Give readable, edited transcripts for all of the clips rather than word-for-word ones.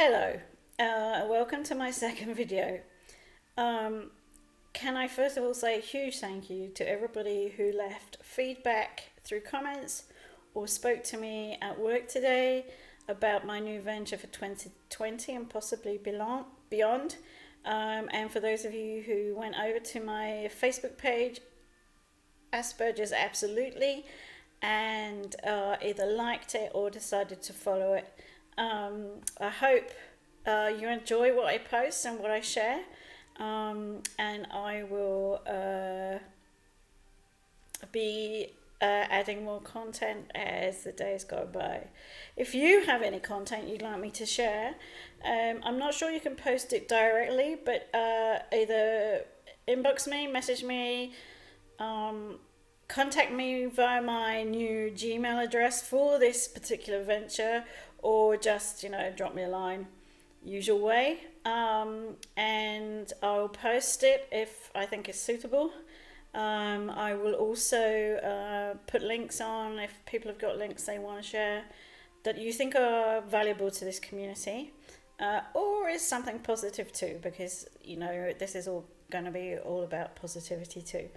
Hello, welcome to my second video. Can I first of all say a huge thank you to everybody who left feedback through comments or spoke to me at work today about my new venture for 2020 and possibly beyond. And for those of you who went over to my Facebook page, Asperger's Absolutely, and either liked it or decided to follow it. I hope you enjoy what I post and what I share, and I will be adding more content as the days go by. If you have any content you'd like me to share, I'm not sure you can post it directly, but either inbox me, message me, contact me via my new Gmail address for this particular venture, or just, drop me a line, usual way. And I'll post it if I think it's suitable. I will also put links on if people have got links they want to share that you think are valuable to this community, or is something positive too, because, this is all going to be all about positivity too.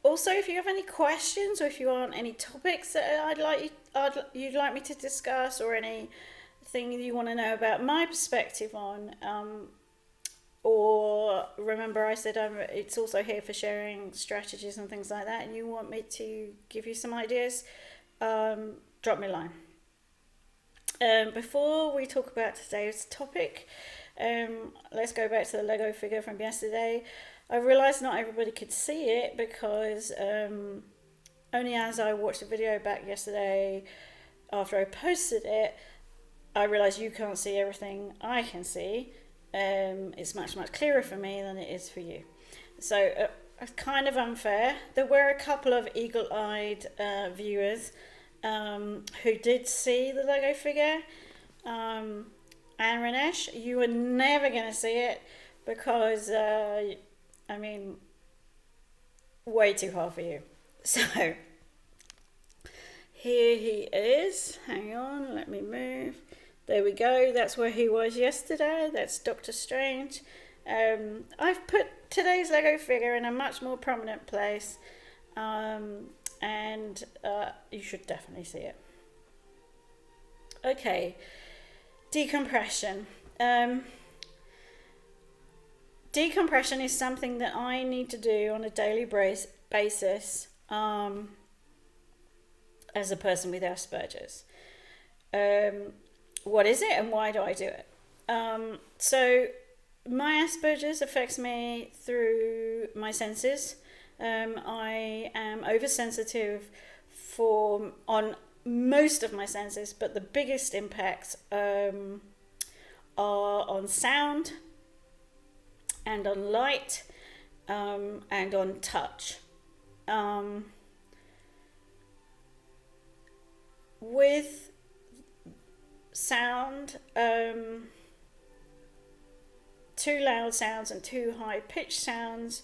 Also, if you have any questions or if you want any topics that you'd like me to discuss, or anything you want to know about my perspective on, or remember I said it's also here for sharing strategies and things like that, and you want me to give you some ideas, drop me a line. Before we talk about today's topic, let's go back to the Lego figure from yesterday. I realised not everybody could see it because only as I watched the video back yesterday after I posted it, I realised you can't see everything I can see. It's much clearer for me than it is for you. So it's kind of unfair. There were a couple of eagle-eyed viewers who did see the Lego figure. And Ranesh, you were never going to see it because... way too hard for you. So, here he is. Hang on, let me move. There we go. That's where he was yesterday. That's Doctor Strange. I've put today's Lego figure in a much more prominent place. And you should definitely see it. Okay. Decompression. Decompression is something that I need to do on a daily basis as a person with Asperger's. What is it and why do I do it? So my Asperger's affects me through my senses. I am oversensitive on most of my senses, but the biggest impacts are on sound, and on light, and on touch. With sound, too loud sounds and too high pitched sounds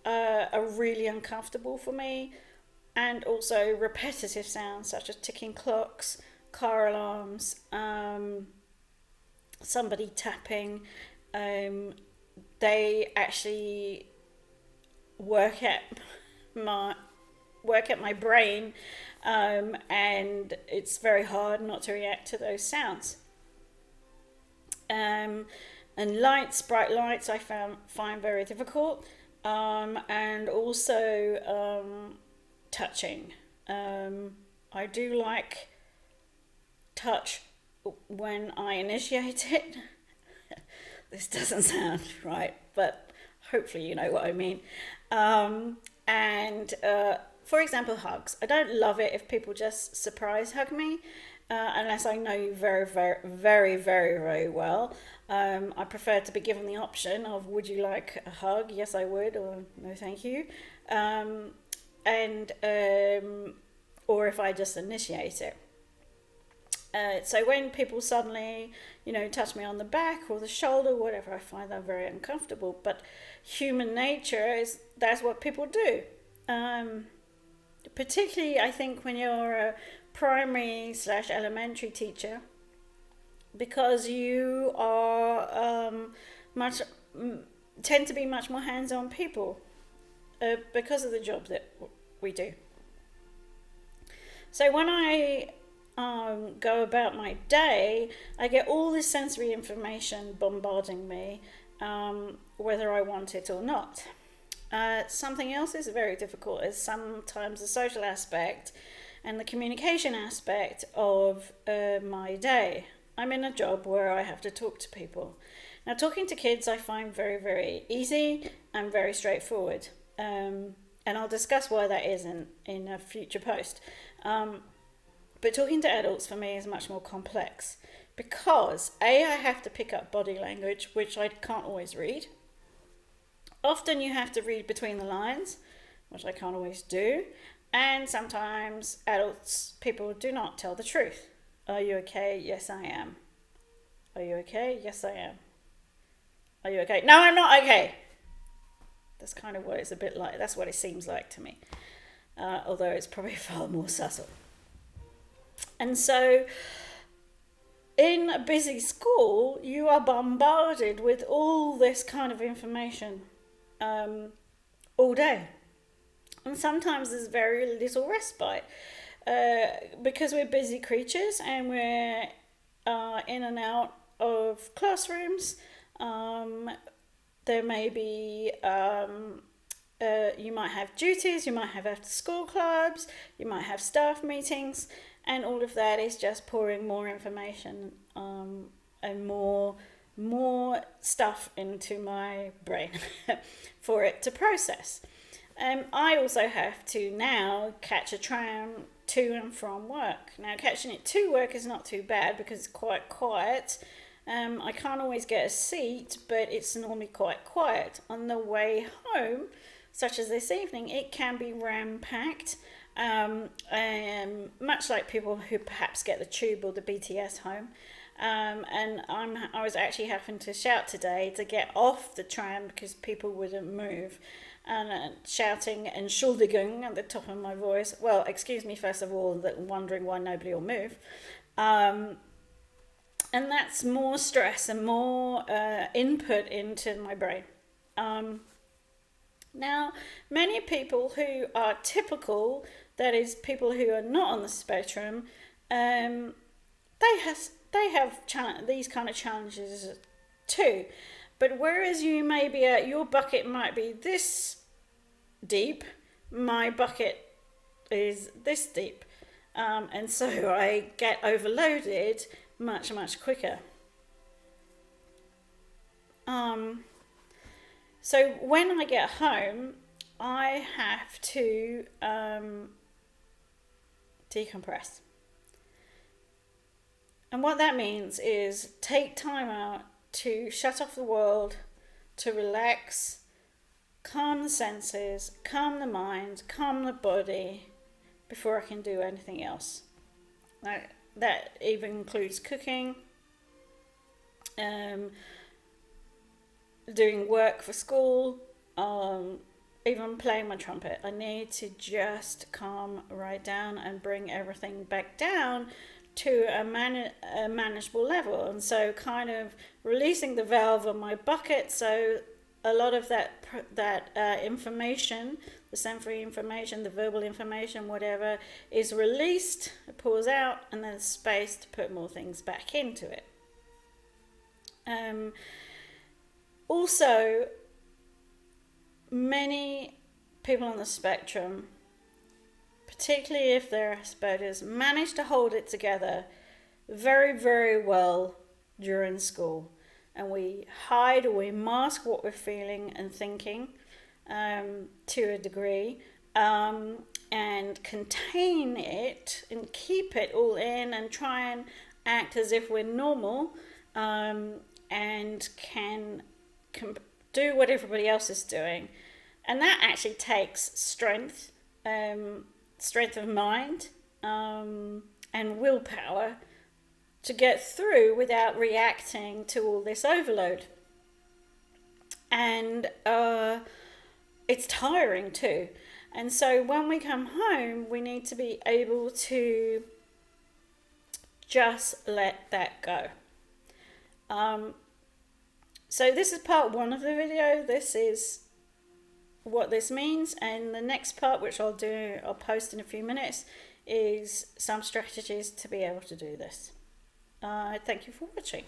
are really uncomfortable for me, and also repetitive sounds such as ticking clocks, car alarms, somebody tapping. They actually work at my brain, and it's very hard not to react to those sounds. And bright lights, I find very difficult, and also touching. I do like touch when I initiate it. This doesn't sound right, but hopefully you know what I mean. For example, hugs. I don't love it if people just surprise hug me, unless I know you very, very, very, very, very well. I prefer to be given the option of, would you like a hug? Yes, I would, or no, thank you. Or if I just initiate it. So when people suddenly, touch me on the back or the shoulder, whatever, I find that very uncomfortable. But human nature that's what people do. Particularly, I think, when you're a primary/elementary teacher, because you are much tend to be much more hands-on people because of the job that we do. So when I go about my day, I get all this sensory information bombarding me, whether I want it or not. Something else is very difficult is sometimes the social aspect and the communication aspect of my day. I'm in a job where I have to talk to people. Now, talking to kids I find very, very easy and very straightforward. And I'll discuss why that is in a future post. But talking to adults for me is much more complex because I have to pick up body language, which I can't always read. Often you have to read between the lines, which I can't always do. And sometimes people do not tell the truth. Are you okay? Yes, I am. Are you okay? Yes, I am. Are you okay? No, I'm not okay. That's kind of what it's a bit like. That's what it seems like to me. Although it's probably far more subtle. And so in a busy school, you are bombarded with all this kind of information all day. And sometimes there's very little respite because we're busy creatures and we're in and out of classrooms. There may be, you might have duties, you might have after school clubs, you might have staff meetings, and all of that is just pouring more information and more stuff into my brain for it to process. I also have to now catch a tram to and from work. Now, catching it to work is not too bad because it's quite quiet. I can't always get a seat, but it's normally quite quiet. On the way home, such as this evening, it can be ram-packed, much like people who perhaps get the tube or the BTS home. And I was actually having to shout today to get off the tram because people wouldn't move. And shouting and schuldigung at the top of my voice. Well, excuse me, first of all, wondering why nobody will move. And that's more stress and more input into my brain. Now, many people who are typical, that is, people who are not on the spectrum, they have these kind of challenges too. But whereas you may be your bucket might be this deep, my bucket is this deep. And so I get overloaded much, much quicker. So when I get home, I have to decompress. And what that means is take time out to shut off the world, to relax, calm the senses, calm the mind, calm the body before I can do anything else. That even includes cooking, doing work for school, even playing my trumpet. I need to just calm right down and bring everything back down to a manageable level. And so kind of releasing the valve on my bucket, so a lot of that information, the sensory information, the verbal information, whatever, is released, it pours out, and there's space to put more things back into it. Also, many people on the spectrum, particularly if they're Asperger's, manage to hold it together very, very well during school. And we hide or we mask what we're feeling and thinking to a degree, and contain it and keep it all in and try and act as if we're normal, and can do what everybody else is doing. And that actually takes strength of mind, and willpower to get through without reacting to all this overload. And it's tiring too. And so when we come home, we need to be able to just let that go. So this is part one of the video. This is what this means, and the next part, which I'll post in a few minutes, is some strategies to be able to do this. Thank you for watching.